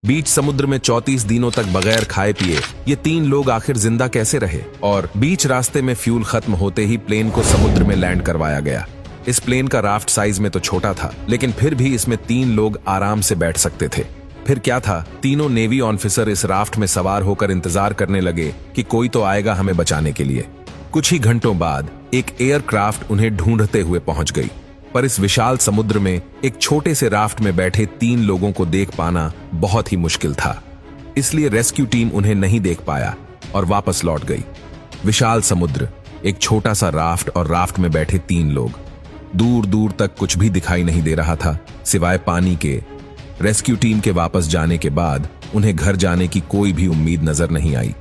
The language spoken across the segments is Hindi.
बीच समुद्र में 34 दिनों तक बगैर खाए पिए ये 3 लोग आखिर जिंदा कैसे रहे? और बीच रास्ते में फ्यूल खत्म होते ही प्लेन को समुद्र में लैंड करवाया गया। इस प्लेन का राफ्ट साइज में तो छोटा था, लेकिन फिर भी इसमें 3 लोग आराम से बैठ सकते थे। फिर क्या था, तीनों नेवी ऑफिसर इस राफ्ट में सवार होकर इंतजार करने लगे कि कोई तो आएगा हमें बचाने के लिए। कुछ ही घंटों बाद एक एयरक्राफ्ट उन्हें ढूंढते हुए पहुंच गई, पर इस विशाल समुद्र में एक छोटे से राफ्ट में बैठे 3 लोगों को देख पाना बहुत ही मुश्किल था। इसलिए रेस्क्यू टीम उन्हें नहीं देख पाया और वापस लौट गई। विशाल समुद्र, एक छोटा सा राफ्ट और राफ्ट में बैठे 3 लोग। दूर दूर तक कुछ भी दिखाई नहीं दे रहा था सिवाय पानी के। रेस्क्यू टीम के वापस जाने के बाद उन्हें घर जाने की कोई भी उम्मीद नजर नहीं आई।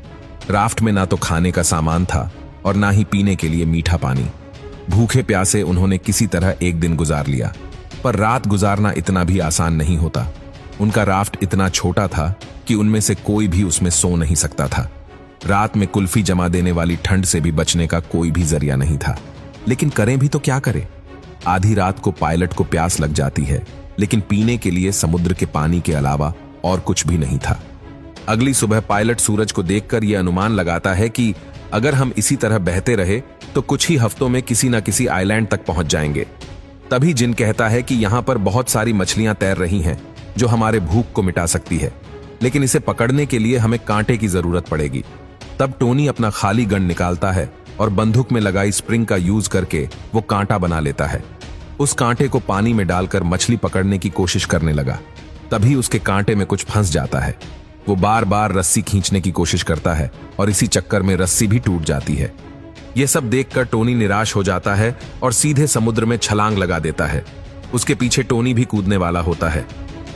राफ्ट में ना तो खाने का सामान था और ना ही पीने के लिए मीठा पानी। भूखे प्यासे उन्होंने किसी तरह एक दिन गुजार लिया, पर रात गुजारना इतना भी आसान नहीं होता। उनका राफ्ट इतना छोटा था कि उनमें से कोई भी उसमें सो नहीं सकता था। रात में कुल्फी जमा देने वाली ठंड से भी बचने का कोई भी जरिया नहीं था। लेकिन करें भी तो क्या करें? आधी रात को पायलट को प्यास लग जाती है, लेकिन पीने के लिए समुद्र के पानी के अलावा और कुछ भी नहीं था। अगली सुबह पायलट सूरज को देखकर यह अनुमान लगाता है कि अगर हम इसी तरह बहते रहे तो कुछ ही हफ्तों में किसी न किसी आइलैंड तक पहुंच जाएंगे। तभी जिन कहता है कि यहां पर बहुत सारी मछलियां तैर रही हैं जो हमारे भूख को मिटा सकती है, लेकिन इसे पकड़ने के लिए हमें कांटे की जरूरत पड़ेगी। तब टोनी अपना खाली गन निकालता है और बंदूक में लगाई स्प्रिंग का यूज करके वो कांटा बना लेता है। उस कांटे को पानी में डालकर मछली पकड़ने की कोशिश करने लगा। तभी उसके कांटे में कुछ फंस जाता है। वो बार बार रस्सी खींचने की कोशिश करता है और इसी चक्कर में रस्सी भी टूट जाती है। यह सब देखकर टोनी निराश हो जाता है और सीधे समुद्र में छलांग लगा देता है। उसके पीछे टोनी भी कूदने वाला होता है।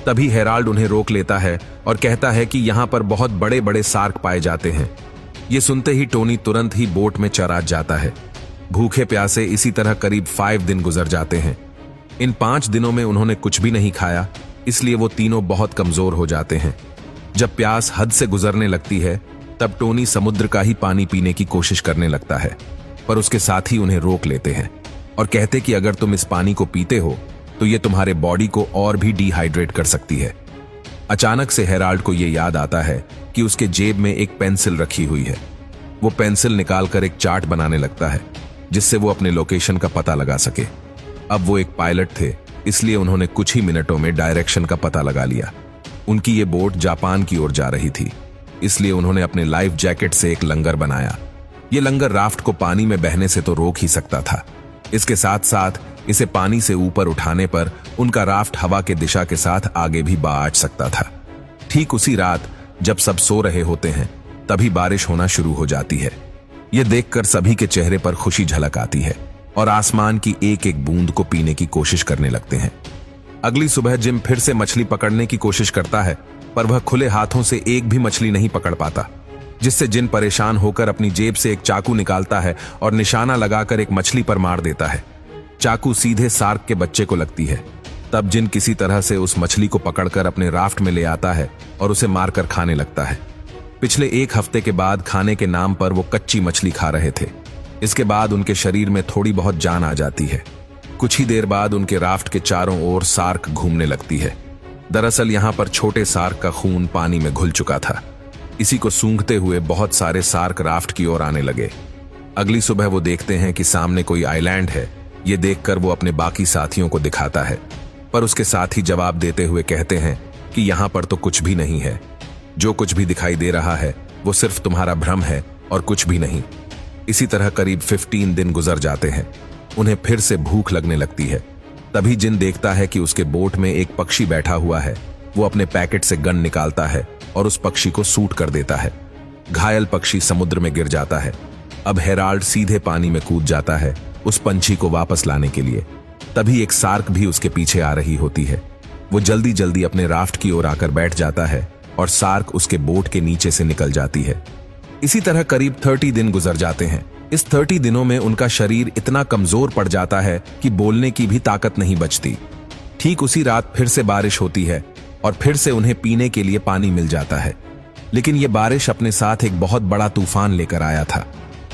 तभी हेराल्ड उन्हें रोक लेता है और कहता है कि यहां पर बहुत बड़े बड़े शार्क पाए जाते हैं। ये सुनते ही टोनी तुरंत ही बोट में चढ़ जाता है। भूखे प्यासे इसी तरह करीब 5 दिन गुजर जाते हैं। इन 5 दिनों में उन्होंने कुछ भी नहीं खाया, इसलिए वो तीनों बहुत कमजोर हो जाते हैं। जब प्यास हद से गुजरने लगती है तब टोनी समुद्र का ही पानी पीने की कोशिश करने लगता है, पर उसके साथी उन्हें रोक लेते हैं और कहते कि अगर तुम इस पानी को पीते हो तो ये तुम्हारे बॉडी को और भी डिहाइड्रेट कर सकती है। अचानक से हेराल्ड को यह याद आता है कि उसके जेब में एक पेंसिल रखी हुई है। वो पेंसिल निकालकर एक चार्ट बनाने लगता है जिससे वो अपने लोकेशन का पता लगा सके। अब वो एक पायलट थे, इसलिए उन्होंने कुछ ही मिनटों में डायरेक्शन का पता लगा लिया। उनकी ये बोट जापान की ओर जा रही थी, इसलिए उन्होंने अपने लाइफ जैकेट से एक लंगर बनाया। ये लंगर राफ्ट को पानी में बहने से तो रोक ही सकता था, इसके साथ साथ इसे पानी से ऊपर उठाने पर उनका राफ्ट हवा के दिशा के साथ आगे भी बाँच सकता था। ठीक उसी रात जब सब सो रहे होते हैं तभी बारिश होना शुरू हो जाती है। यह देखकर सभी के चेहरे पर खुशी झलक आती है और आसमान की एक एक बूंद को पीने की कोशिश करने लगते हैं। अगली सुबह जिम फिर से मछली पकड़ने की कोशिश करता है, पर वह खुले हाथों से एक भी मछली नहीं पकड़ पाता, जिससे जिन परेशान होकर अपनी जेब से एक चाकू निकालता है और निशाना लगाकर एक मछली पर मार देता है। चाकू सीधे शार्क के बच्चे को लगती है। तब जिन किसी तरह से उस मछली को पकड़कर अपने राफ्ट में ले आता है और उसे मारकर खाने लगता है। पिछले 1 हफ्ते के बाद खाने के नाम पर वो कच्ची मछली खा रहे थे। इसके बाद उनके शरीर में थोड़ी बहुत जान आ जाती है। कुछ ही देर बाद उनके राफ्ट के चारों ओर शार्क घूमने लगती है। दरअसल यहाँ पर छोटे शार्क का खून पानी में घुल चुका था। इसी को सूंघते हुए बहुत सारे शार्क राफ्ट की ओर आने लगे। अगली सुबह वो देखते हैं कि सामने कोई आइलैंड है। ये देखकर वो अपने बाकी साथियों को दिखाता है, पर उसके साथी जवाब देते हुए कहते हैं कि यहाँ पर तो कुछ भी नहीं है। जो कुछ भी दिखाई दे रहा है वो सिर्फ तुम्हारा भ्रम है और कुछ भी नहीं। इसी तरह करीब 15 दिन गुजर जाते हैं। उन्हें फिर से भूख लगने लगती है। तभी जिन देखता है कि उसके बोट में एक पक्षी बैठा हुआ है। वो अपने पैकेट से गन निकालता है और उस पक्षी को शूट कर देता है। घायल पक्षी समुद्र में गिर जाता है। अब हेराल्ड सीधे पानी में कूद जाता है उस पंछी को वापस लाने के लिए। तभी एक शार्क भी उसके पीछे आ रही होती है। वो जल्दी जल्दी अपने राफ्ट की ओर आकर बैठ जाता है और शार्क उसके बोट के नीचे से निकल जाती है। इसी तरह करीब 30 दिन गुजर जाते हैं। इस 30 दिनों में उनका शरीर इतना कमजोर पड़ जाता है कि बोलने की भी ताकत नहीं बचती। ठीक उसी रात फिर से बारिश होती है और फिर से उन्हें पीने के लिए पानी मिल जाता है। लेकिन यह बारिश अपने साथ एक बहुत बड़ा तूफान लेकर आया था।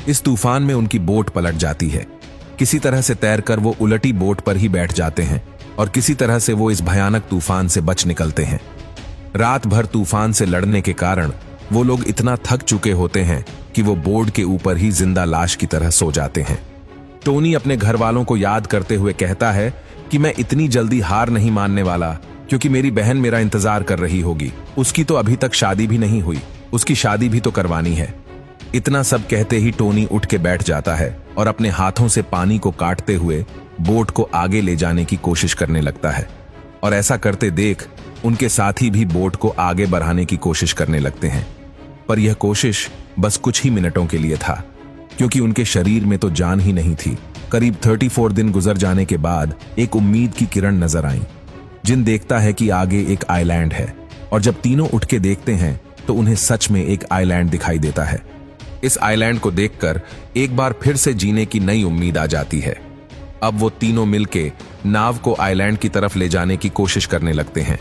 इस तूफान में उनकी बोट पलट जाती है। किसी तरह से तैरकर वो उलटी बोट पर ही बैठ जाते हैं और किसी तरह से वो इस भयानक तूफान से बच निकलते हैं। रात भर तूफान से लड़ने के कारण वो लोग इतना थक चुके होते हैं कि वो बोर्ड के ऊपर ही जिंदा लाश की तरह सो जाते हैं। टोनी अपने घर वालों को याद करते हुए कहता है कि मैं इतनी जल्दी हार नहीं मानने वाला, क्योंकि मेरी बहन मेरा इंतजार कर रही होगी। उसकी तो अभी तक शादी भी नहीं हुई, उसकी शादी भी तो करवानी है। इतना सब कहते ही टोनी उठ के बैठ जाता है और अपने हाथों से पानी को काटते हुए बोट को आगे ले जाने की कोशिश करने लगता है। और ऐसा करते देख उनके साथी भी बोट को आगे बढ़ाने की कोशिश करने लगते हैं। पर यह कोशिश बस कुछ ही मिनटों के लिए था, क्योंकि उनके शरीर में तो जान ही नहीं थी। करीब 34 दिन गुजर जाने के बाद एक उम्मीद की किरण नजर आई। जिन देखता है कि आगे एक आइलैंड है, और जब तीनों उठ के देखते हैं तो उन्हें सच में एक आइलैंड दिखाई देता है। इस आइलैंड को देखकर एक बार फिर से जीने की नई उम्मीद आ जाती है। अब वो तीनों मिलके नाव को आइलैंड की तरफ ले जाने की कोशिश करने लगते हैं।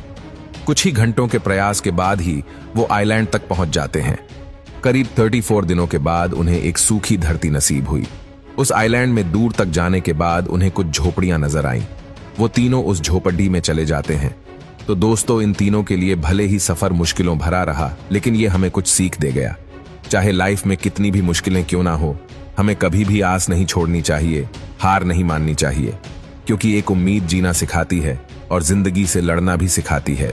कुछ ही घंटों के प्रयास के बाद ही वो आइलैंड तक पहुंच जाते हैं। करीब 34 दिनों के बाद उन्हें एक सूखी धरती नसीब हुई। उस आइलैंड में दूर तक जाने के बाद उन्हें कुछ झोपड़ियां नजर आईं। वो तीनों उस झोपड़ी में चले जाते हैं। तो दोस्तों, इन तीनों के लिए भले ही सफर मुश्किलों भरा रहा, लेकिन ये हमें कुछ सीख दे गया। चाहे लाइफ में कितनी भी मुश्किलें क्यों ना हो, हमें कभी भी आस नहीं छोड़नी चाहिए, हार नहीं माननी चाहिए, क्योंकि एक उम्मीद जीना सिखाती है और जिंदगी से लड़ना भी सिखाती है।